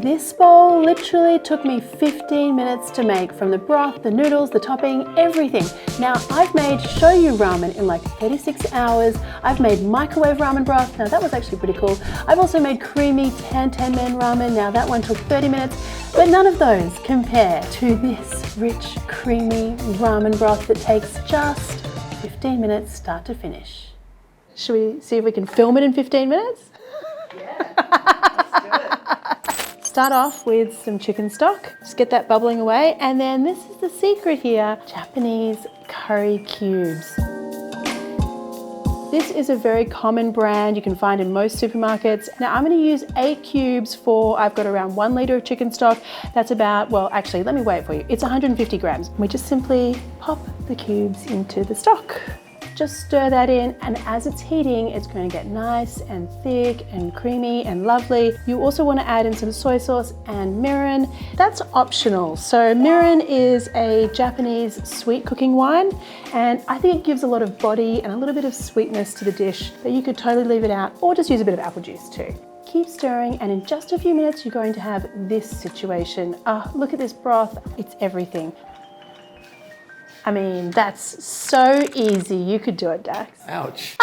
This bowl literally took me 15 minutes to make, from the broth, the noodles, the topping, everything. Now I've made shoyu ramen in like 36 hours. I've made microwave ramen broth. Now that was actually pretty cool. I've also made creamy tan men ramen. Now that one took 30 minutes, but none of those compare to this rich, creamy ramen broth that takes just 15 minutes start to finish. Should we see if we can film it in 15 minutes? Yeah, let's do it. Start off with some chicken stock, just get that bubbling away, and then this is the secret here, Japanese curry cubes. This is a very common brand you can find in most supermarkets. Now I'm going to use 8 cubes for, I've got around 1 litre of chicken stock. That's about, well actually let me weigh it for you. It's 150 grams. We just simply pop the cubes into the stock. Just stir that in, and as it's heating, it's going to get nice and thick and creamy and lovely. You also want to add in some soy sauce and mirin. That's optional. So mirin is a Japanese sweet cooking wine, and I think it gives a lot of body and a little bit of sweetness to the dish, but you could totally leave it out or just use a bit of apple juice too. Keep stirring, and in just a few minutes, you're going to have this situation. Look at this broth, it's everything. I mean, that's so easy. You could do it, Dax. Ouch.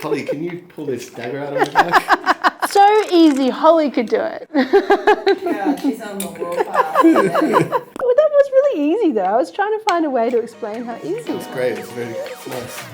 Holly, can you pull this dagger out of my back? So easy, Holly could do it. Yeah, she's on the world path. Well, that was really easy though. I was trying to find a way to explain how easy. It's great, it's nice.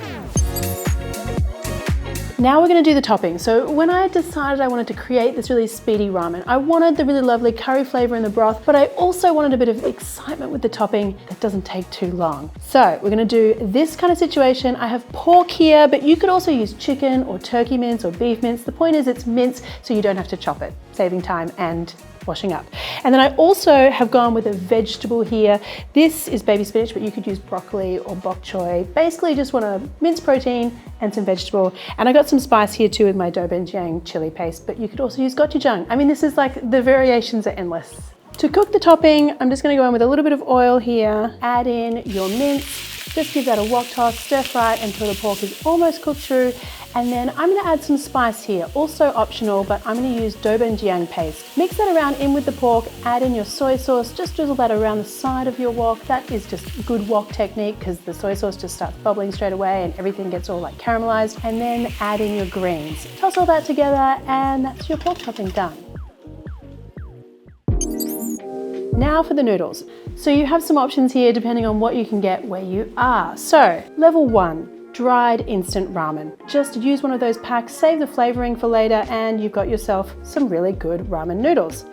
Now we're going to do the topping. So when I decided I wanted to create this really speedy ramen, I wanted the really lovely curry flavor in the broth, but I also wanted a bit of excitement with the topping that doesn't take too long. So we're going to do this kind of situation. I have pork here, but you could also use chicken or turkey mince or beef mince. The point is it's mince, so you don't have to chop it, saving time and washing up. And then I also have gone with a vegetable here. This is baby spinach, but you could use broccoli or bok choy. Basically just want a minced protein and some vegetable. And I got some spice here too with my dobenjang chili paste, but you could also use gochujang. I mean, this is like, the variations are endless. To cook the topping, I'm just gonna go in with a little bit of oil here, add in your mince, just give that a wok toss, stir fry it until the pork is almost cooked through. And then I'm gonna add some spice here, also optional, but I'm gonna use dobenjang paste. Mix that around in with the pork, add in your soy sauce, just drizzle that around the side of your wok. That is just good wok technique because the soy sauce just starts bubbling straight away and everything gets all like caramelized. And then add in your greens. Toss all that together and that's your pork topping done. Now for the noodles. So you have some options here depending on what you can get where you are. So level 1. Dried instant ramen. Just use one of those packs, save the flavoring for later, and you've got yourself some really good ramen noodles.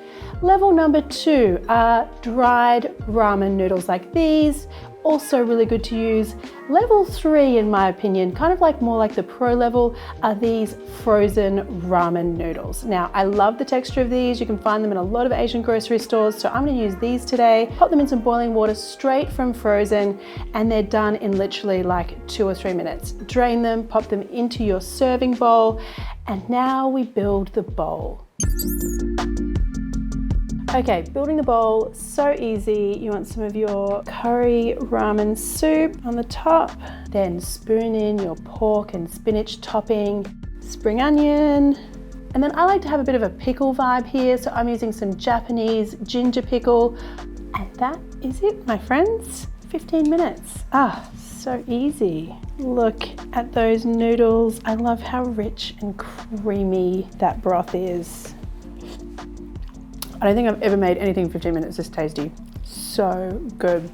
Level number 2 are dried ramen noodles like these, also really good to use. Level 3, in my opinion, kind of like more like the pro level, are these frozen ramen noodles. Now, I love the texture of these. You can find them in a lot of Asian grocery stores, so I'm gonna use these today. Pop them in some boiling water straight from frozen, and they're done in literally like 2 or 3 minutes. Drain them, pop them into your serving bowl, and now we build the bowl. Okay, building the bowl, so easy. You want some of your curry ramen soup on the top, then spoon in your pork and spinach topping, spring onion, and then I like to have a bit of a pickle vibe here, so I'm using some Japanese ginger pickle, and that is it, my friends. 15 minutes. So easy. Look at those noodles. I love how rich and creamy that broth is. I don't think I've ever made anything 15 minutes this tasty. So good.